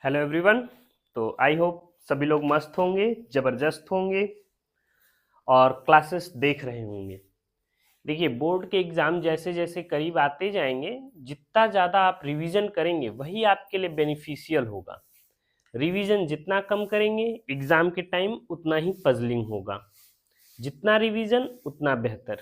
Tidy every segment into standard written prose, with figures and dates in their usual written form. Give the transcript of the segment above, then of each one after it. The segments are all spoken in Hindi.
Hello everyone. तो आई होप सभी लोग मस्त होंगे, ज़बरदस्त होंगे और क्लासेस देख रहे होंगे। देखिए, बोर्ड के एग्ज़ाम जैसे जैसे करीब आते जाएंगे, जितना ज़्यादा आप रिवीजन करेंगे वही आपके लिए बेनिफिशियल होगा। रिवीजन जितना कम करेंगे एग्ज़ाम के टाइम उतना ही पजलिंग होगा। जितना रिवीजन उतना बेहतर।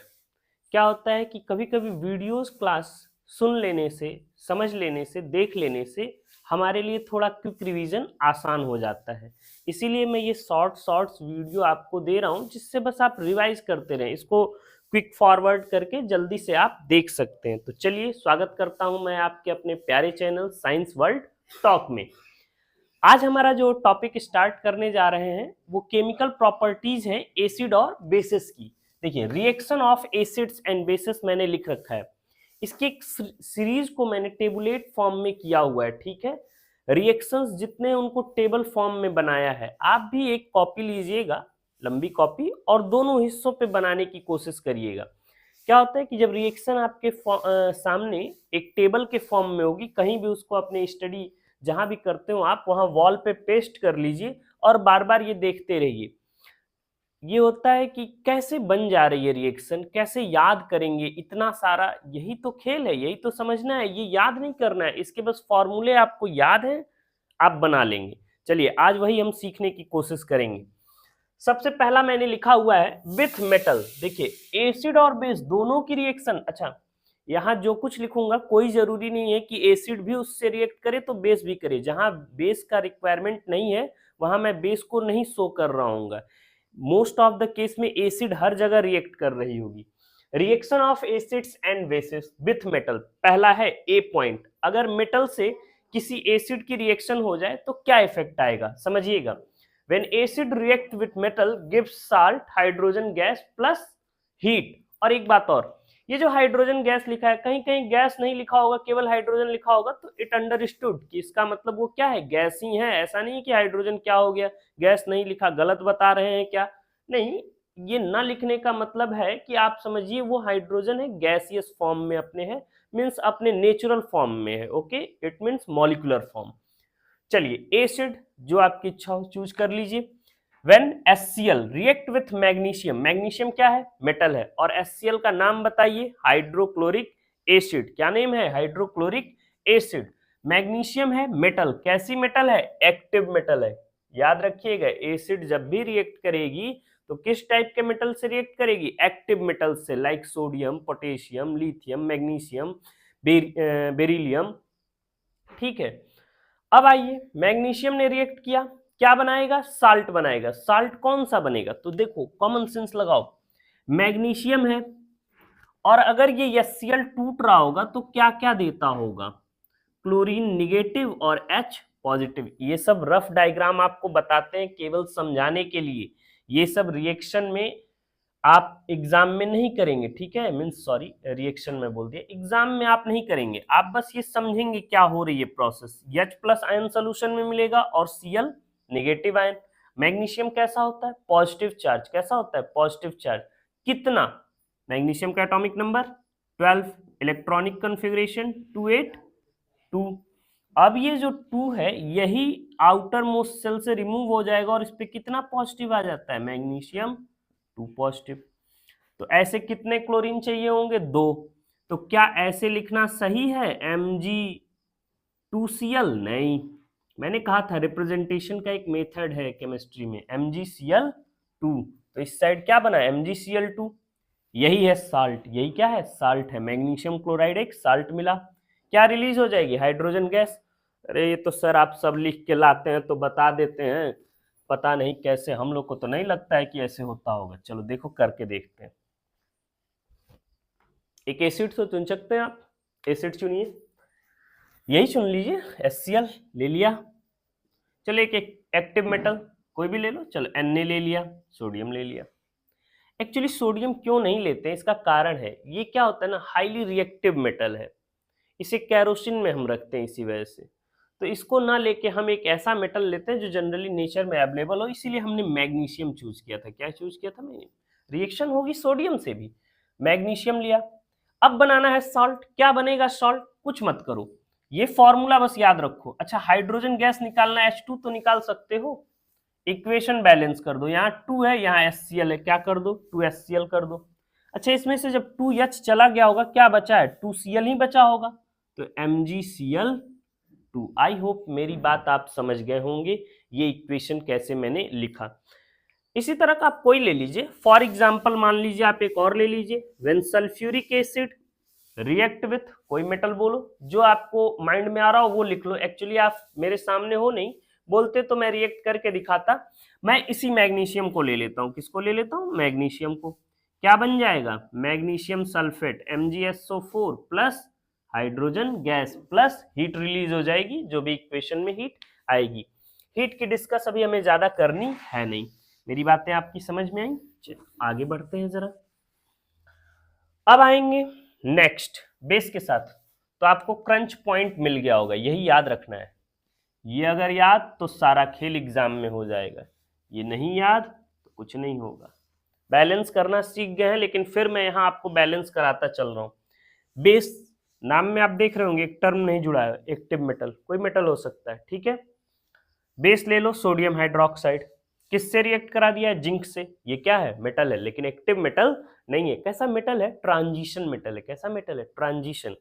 क्या होता है कि कभी कभी वीडियोस क्लास सुन लेने से, समझ लेने से, देख लेने से हमारे लिए थोड़ा क्विक रिवीजन आसान हो जाता है। इसीलिए मैं ये शॉर्ट्स वीडियो आपको दे रहा हूँ, जिससे बस आप रिवाइज करते रहें। इसको क्विक फॉरवर्ड करके जल्दी से आप देख सकते हैं। तो चलिए, स्वागत करता हूँ मैं आपके अपने प्यारे चैनल साइंस वर्ल्ड टॉक में। आज हमारा जो टॉपिक स्टार्ट करने जा रहे हैं वो केमिकल प्रॉपर्टीज हैं एसिड और बेसिस की। देखिए, reaction of acids and bases मैंने लिख रखा है। इसकी एक सीरीज को मैंने टेबुलेट फॉर्म में किया हुआ है, ठीक है। रिएक्शंस जितने उनको टेबल फॉर्म में बनाया है। आप भी एक कॉपी लीजिएगा, लंबी कॉपी, और दोनों हिस्सों पे बनाने की कोशिश करिएगा। क्या होता है कि जब रिएक्शन आपके सामने एक टेबल के फॉर्म में होगी, कहीं भी उसको अपने स्टडी जहां भी करते हो आप, वहां वॉल पे पेस्ट कर लीजिए और बार बार ये देखते रहिए। ये होता है कि कैसे बन जा रही है रिएक्शन, कैसे याद करेंगे इतना सारा। यही तो खेल है, यही तो समझना है। ये याद नहीं करना है, इसके बस फॉर्मूले आपको याद है, आप बना लेंगे। चलिए, आज वही हम सीखने की कोशिश करेंगे। सबसे पहला मैंने लिखा हुआ है विथ मेटल। देखिए, एसिड और बेस दोनों की रिएक्शन। अच्छा, यहाँ जो कुछ लिखूंगा कोई जरूरी नहीं है कि एसिड भी उससे रिएक्ट करे तो बेस भी करे। जहां बेस का रिक्वायरमेंट नहीं है वहां मैं बेस को नहीं शो कर रहा हूँ। मोस्ट ऑफ द केस में एसिड हर जगह रिएक्ट कर रही होगी। Reaction of acids and bases with metal. पहला है ए पॉइंट। अगर मेटल से किसी एसिड की रिएक्शन हो जाए तो क्या इफेक्ट आएगा, समझिएगा। When acid react with metal gives salt, hydrogen gas plus heat। और एक बात और, ये जो हाइड्रोजन गैस लिखा है, कहीं कहीं गैस नहीं लिखा होगा, केवल हाइड्रोजन लिखा होगा, तो इट अंडरस्टूड कि इसका मतलब वो क्या है, गैस ही है। ऐसा नहीं कि हाइड्रोजन क्या हो गया, गैस नहीं लिखा, गलत बता रहे हैं क्या? नहीं, ये ना लिखने का मतलब है कि आप समझिए वो हाइड्रोजन है, गैसियस फॉर्म में अपने है, मीन्स अपने नेचुरल फॉर्म में है। Okay, it means molecular form. चलिए, एसिड जो आपकी इच्छा हो चूज कर लीजिए। When HCl react with magnesium. Magnesium क्या है, मेटल है, और HCl का नाम बताइए, हाइड्रोक्लोरिक एसिड। क्या नेम है, हाइड्रोक्लोरिक एसिड। मैग्नीशियम है मेटल, कैसी मेटल है, एक्टिव मेटल है। याद रखिएगा, एसिड जब भी रिएक्ट करेगी तो किस टाइप के मेटल से रिएक्ट करेगी, एक्टिव मेटल से, like sodium, potassium, lithium, magnesium, beryllium. ठीक है। अब आइए, मैग्नीशियम ने रिएक्ट किया, क्या बनाएगा, साल्ट बनाएगा। साल्ट कौन सा बनेगा, तो देखो कॉमन सेंस लगाओ। मैग्नीशियम है और अगर ये HCl टूट रहा होगा तो क्या क्या देता होगा, क्लोरीन निगेटिव और H पॉजिटिव। ये सब रफ डायग्राम आपको बताते हैं केवल समझाने के लिए। ये सब रिएक्शन में आप एग्जाम में नहीं करेंगे, ठीक है। मीन्स सॉरी, रिएक्शन में बोल दिया, एग्जाम में आप नहीं करेंगे। आप बस ये समझेंगे क्या हो रही है process. H plus ion solution में मिलेगा और Cl नेगेटिव आयन। मैग्नीशियम कैसा होता है, पॉजिटिव चार्ज। कैसा होता है, पॉजिटिव चार्ज। कितना, मैग्नीशियम का एटॉमिक नंबर 12, इलेक्ट्रॉनिक कॉन्फ़िगरेशन 282। अब ये जो 2 है यही आउटर मोस्ट सेल से रिमूव हो जाएगा और इस पे कितना पॉजिटिव आ जाता है, मैग्नीशियम 2 पॉजिटिव। तो ऐसे कितने क्लोरीन चाहिए होंगे, 2। तो क्या ऐसे लिखना सही है, Mg2Cl? नहीं, मैंने कहा था रिप्रेजेंटेशन का एक मेथड है केमिस्ट्री में, MgCl2। तो इस साइड क्या बना, MgCl2। यही है साल्ट, यही क्या है, साल्ट है। मैग्नीशियम क्लोराइड एक साल्ट मिला, क्या रिलीज हो जाएगी, हाइड्रोजन गैस। अरे ये तो सर आप सब लिख के लाते हैं तो बता देते हैं, पता नहीं कैसे, हम लोग को तो नहीं लगता है कि ऐसे होता होगा। चलो देखो करके देखते हैं। एक एसिड तो चुन सकते हैं आप, एसिड चुनिए, यही चुन लीजिए, HCl ले लिया। चलो एक एक्टिव मेटल कोई भी ले लो, चलो Na ले लिया, सोडियम ले लिया। एक्चुअली सोडियम क्यों नहीं लेते हैं, इसका कारण है, ये क्या होता है ना, हाईली रिएक्टिव मेटल है, इसे कैरोसिन में हम रखते हैं इसी वजह से। तो इसको ना लेके हम एक ऐसा मेटल लेते हैं जो जनरली नेचर में अवेलेबल हो, इसीलिए हमने मैग्नीशियम चूज किया था। क्या चूज किया था मैंने, रिएक्शन होगी सोडियम से भी, मैग्नीशियम लिया। अब बनाना है सॉल्ट। क्या बनेगा सॉल्ट, कुछ मत करो, ये फॉर्मूला बस याद रखो। अच्छा, हाइड्रोजन गैस निकालना H2 तो निकाल सकते हो, इक्वेशन बैलेंस कर दो, यहाँ 2 है यहाँ HCl है, क्या कर दो 2HCl कर दो। अच्छा, इसमें से जब 2H चला गया होगा क्या बचा है, 2Cl ही बचा होगा, तो MgCl2। आई होप मेरी बात आप समझ गए होंगे, ये इक्वेशन कैसे मैंने लिखा। इसी तरह का आप कोई ले लीजिए, फॉर एग्जाम्पल मान लीजिए आप एक और ले लीजिए, when sulphuric acid react with, कोई मेटल बोलो, जो आपको माइंड में आ रहा हो वो लिख लो। एक्चुअली आप मेरे सामने हो नहीं, बोलते तो मैं रिएक्ट करके दिखाता। मैं इसी मैग्नीशियम को ले लेता हूँ, किसको ले लेता हूँ, मैग्नीशियम को। क्या बन जाएगा, magnesium sulphate MgSO4 plus hydrogen gas plus heat release हो जाएगी, जो भी इक्वेशन में हीट आएगी। हीट की डिस्कस अभी हमें ज्यादा करनी है नहीं। मेरी बातें आपकी समझ में आई? चलो आगे बढ़ते हैं जरा। अब आएंगे नेक्स्ट बेस के साथ। तो आपको क्रंच पॉइंट मिल गया होगा, यही याद रखना है। ये अगर याद तो सारा खेल एग्जाम में हो जाएगा, ये नहीं याद तो कुछ नहीं होगा। बैलेंस करना सीख गए हैं, लेकिन फिर मैं यहाँ आपको बैलेंस कराता चल रहा हूँ। बेस नाम में आप देख रहे होंगे एक टर्म नहीं जुड़ा है, एक्टिव मेटल, कोई मेटल हो सकता है, ठीक है। बेस ले लो सोडियम हाइड्रोक्साइड, किससे रिएक्ट करा दिया है, जिंक से। ये क्या है, मेटल है, लेकिन एक्टिव मेटल नहीं है। कैसा मेटल है, ट्रांजिशन मेटल है। कैसा मेटल है, ट्रांजिशन।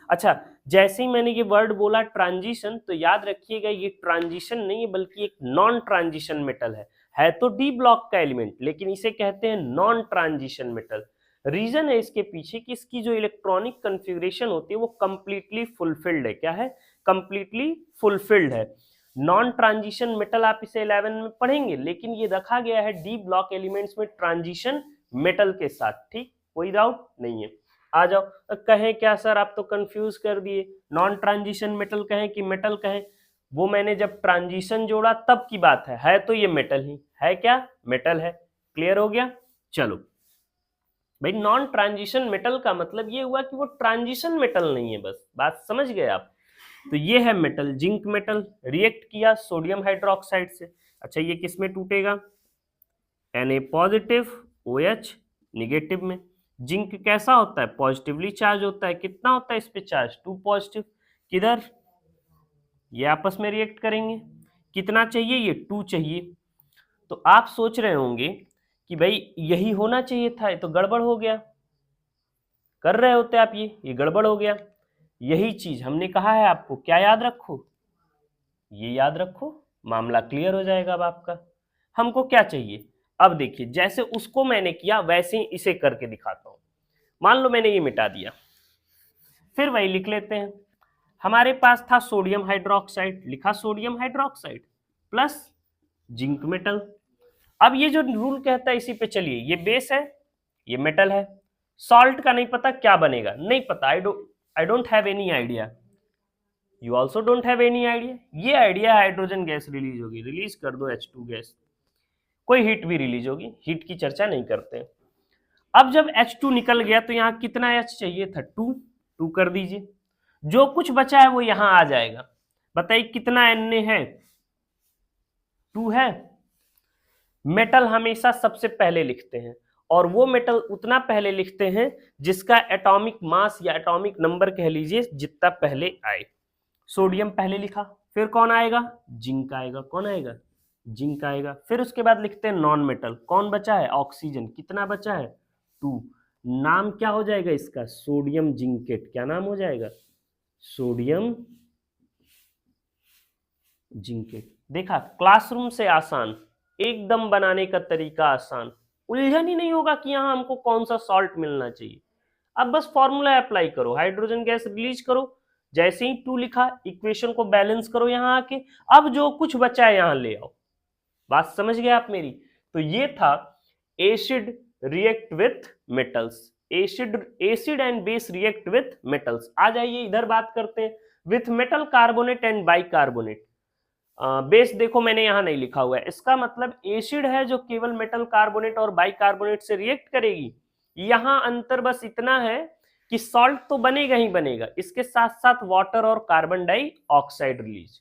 अच्छा, जैसे ही मैंने ये वर्ड बोला ट्रांजिशन, तो याद रखिएगा ये ट्रांजिशन नहीं है बल्कि एक नॉन ट्रांजिशन मेटल है तो डी ब्लॉक का एलिमेंट, लेकिन इसे कहते हैं नॉन ट्रांजिशन मेटल। रीजन है इसके पीछे कि इसकी जो इलेक्ट्रॉनिक कॉन्फ़िगरेशन होती है वो कंप्लीटली फुलफिल्ड है। क्या है, कंप्लीटली फुलफिल्ड है। नॉन ट्रांजिशन मेटल आप इसे 11 में पढ़ेंगे, लेकिन ये रखा गया है डी ब्लॉक एलिमेंट्स में ट्रांजिशन मेटल के साथ, ठीक, कोई डाउट नहीं है। आ जाओ, कहें क्या सर आप तो कंफ्यूज कर दिए, नॉन ट्रांजिशन मेटल कहें कि मेटल कहें, वो मैंने जब ट्रांजिशन जोड़ा तब की बात है तो ये मेटल ही है। क्या, मेटल है। क्लियर हो गया। चलो भाई, नॉन ट्रांजिशन मेटल का मतलब ये हुआ कि वो ट्रांजिशन मेटल नहीं है, बस बात समझ गए आप। तो ये है मेटल, जिंक मेटल, रिएक्ट किया सोडियम हाइड्रोक्साइड से। अच्छा, ये किस में टूटेगा, Na पॉजिटिव OH निगेटिव में। जिंक कैसा होता है, पॉजिटिवली चार्ज होता है। कितना होता है इस पे चार्ज, 2 पॉजिटिव। किधर, ये आपस में रिएक्ट करेंगे। कितना चाहिए, ये 2 चाहिए। तो आप सोच रहे होंगे कि भाई यही होना चाहिए था, ये तो गड़बड़ हो गया। कर रहे होते आप ये गड़बड़ हो गया। यही चीज हमने कहा है आपको, क्या याद रखो, ये याद रखो, मामला क्लियर हो जाएगा अब आपका। हमको क्या चाहिए, अब देखिए जैसे उसको मैंने किया वैसे ही इसे करके दिखाता हूं। मान लो मैंने ये मिटा दिया, फिर वही लिख लेते हैं। हमारे पास था सोडियम हाइड्रोक्साइड, लिखा sodium hydroxide plus zinc metal. अब ये जो रूल कहता है इसी पे चलिए, ये बेस है, ये मेटल है। सॉल्ट का नहीं पता क्या बनेगा, नहीं पता, I don't have any idea, you also don't have any idea. ये आइडिया, हाइड्रोजन गैस रिलीज होगी, रिलीज कर दो H2 गैस, कोई हीट भी रिलीज होगी, हीट की चर्चा नहीं करते। अब जब H2 निकल गया तो यहाँ कितना H चाहिए था, 2 कर दीजिए, जो कुछ बचा है वो यहां आ जाएगा। बताइए कितना Na है, 2 है। मेटल हमेशा सबसे पहले लिखते हैं, और वो मेटल उतना पहले लिखते हैं जिसका एटॉमिक मास या एटॉमिक नंबर कह लीजिए जितना पहले आए। सोडियम पहले लिखा, फिर कौन आएगा, जिंक आएगा। कौन आएगा, जिंक आएगा। फिर उसके बाद लिखते हैं नॉन मेटल, कौन बचा है, ऑक्सीजन। कितना बचा है, 2। नाम क्या हो जाएगा इसका, सोडियम जिंकेट। क्या नाम हो जाएगा, सोडियम जिंकेट। देखा, क्लासरूम से आसान, एकदम बनाने का तरीका आसान, उलझन ही नहीं होगा कि यहाँ हमको कौन सा सॉल्ट मिलना चाहिए। अब बस फॉर्मूला अप्लाई करो, हाइड्रोजन गैस रिलीज करो, जैसे ही 2 लिखा इक्वेशन को बैलेंस करो यहाँ आके, अब जो कुछ बचा है यहाँ ले आओ। बात समझ गए आप मेरी। तो ये था acid react with metals, acid and base react with metals. आ जाइए इधर बात करते हैं, with metal carbonate and bicarbonate. Base देखो मैंने यहाँ नहीं लिखा हुआ है, इसका मतलब एसिड है जो केवल मेटल कार्बोनेट और बाइकार्बोनेट से रिएक्ट करेगी। यहाँ अंतर बस इतना है कि सॉल्ट तो बनेगा ही बनेगा, इसके साथ साथ वाटर और carbon dioxide release,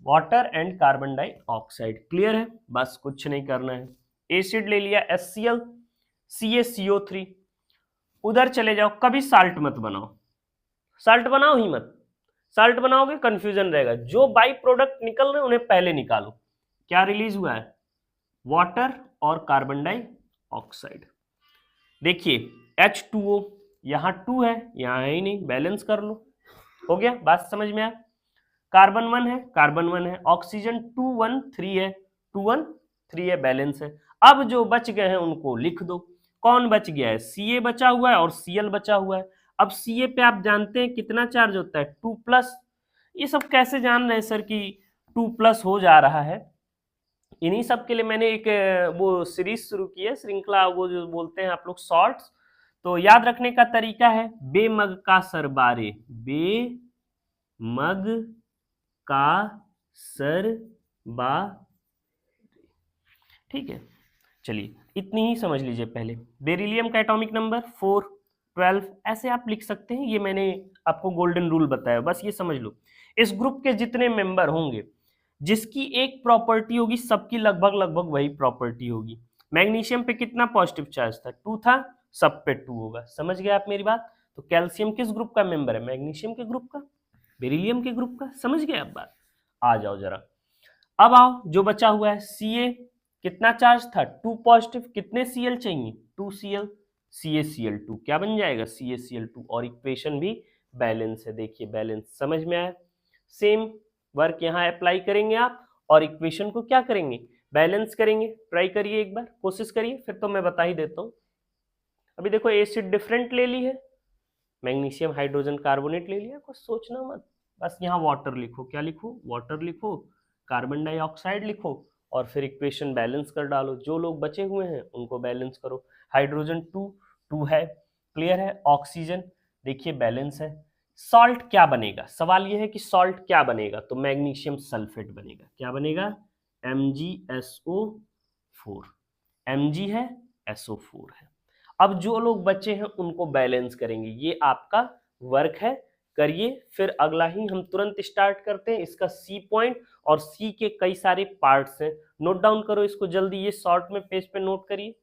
water and carbon dioxide. Clear है, बस कुछ नहीं करना है। एसिड ले लिया HCl, CaCO3, उधर चले जाओ, कभी साल्ट मत बनाओ, साल्ट बनाओ ही मत, साल्ट बनाओगे कंफ्यूजन रहेगा। जो बाई प्रोडक्ट निकल रहे हैं उन्हें पहले निकालो। क्या रिलीज हुआ है? वाटर और कार्बन डाइऑक्साइड। देखिए H2O, यहां 2 है, यहां है ही नहीं, बैलेंस कर लो। हो गया, बात समझ में आया? कार्बन 1 है, कार्बन 1 है, ऑक्सीजन 2 1 3 है, 2 1 3 है, बैलेंस है। अब जो बच गए हैं उनको लिख दो। कौन बच गया है? Ca बचा हुआ है और Cl बचा हुआ है। अब Ca पे आप जानते हैं कितना चार्ज होता है? 2+। ये सब कैसे जान रहे हैं सर कि 2+ हो जा रहा है? इन्हीं सब के लिए मैंने एक वो सीरीज शुरू की है, श्रृंखला, वो जो बोलते हैं आप लोग शॉर्ट्स। तो याद रखने का तरीका है, बेमग का सरबारे, बेमग का सरबा। ठीक है, चलिए इतनी ही समझ लीजिए। पहले बेरिलियम का एटॉमिक नंबर 4 12, ऐसे आप लिख सकते हैं। ये मैंने आपको गोल्डन रूल बताया, बस ये समझ लो। इस ग्रुप के जितने मेंबर होंगे, जिसकी एक प्रॉपर्टी होगी, सबकी लगभग लगभग वही प्रॉपर्टी होगी। मैग्नीशियम पे कितना पॉजिटिव चार्ज था? 2 था, सब पे 2 होगा। समझ गए आप मेरी बात? तो कैल्शियम किस ग्रुप का मेंबर है? मैग्नीशियम के ग्रुप का, बेरिलियम के ग्रुप का। समझ गए आप बात? आ जाओ जरा, अब आओ जो बचा हुआ है Ca, कितना चार्ज था? 2 पॉजिटिव। कितने Cl चाहिए? 2 Cl, CaCl2 क्या बन जाएगा? CaCl2। और इक्वेशन भी बैलेंस है। देखिए बैलेंस समझ में आया? सेम वर्क यहाँ अप्लाई करेंगे आप, और इक्वेशन को क्या करेंगे? बैलेंस करेंगे। ट्राई करिए एक बार, कोशिश करिए, फिर तो मैं बता ही देता हूँ। अभी देखो एसिड डिफरेंट ले ली है, मैग्नीशियम हाइड्रोजन कार्बोनेट ले लिया, कुछ सोचना मत, बस यहाँ वाटर लिखो। क्या लिखो? वाटर लिखो, कार्बन डाइऑक्साइड लिखो, और फिर इक्वेशन बैलेंस कर डालो। जो लोग बचे हुए हैं उनको बैलेंस करो। हाइड्रोजन 2 2 है, क्लियर है। ऑक्सीजन देखिए बैलेंस है। सॉल्ट क्या बनेगा? सवाल यह है कि सॉल्ट क्या बनेगा? तो मैग्नीशियम सल्फेट बनेगा। क्या बनेगा? MgSO4। Mg है, SO4 है। अब जो लोग बचे हैं उनको बैलेंस करेंगे। ये आपका वर्क है, करिए। फिर अगला ही हम तुरंत स्टार्ट करते हैं। इसका सी पॉइंट और सी के कई सारे पार्ट्स हैं, नोट डाउन करो इसको जल्दी, ये शॉर्ट में पेज पे नोट करिए।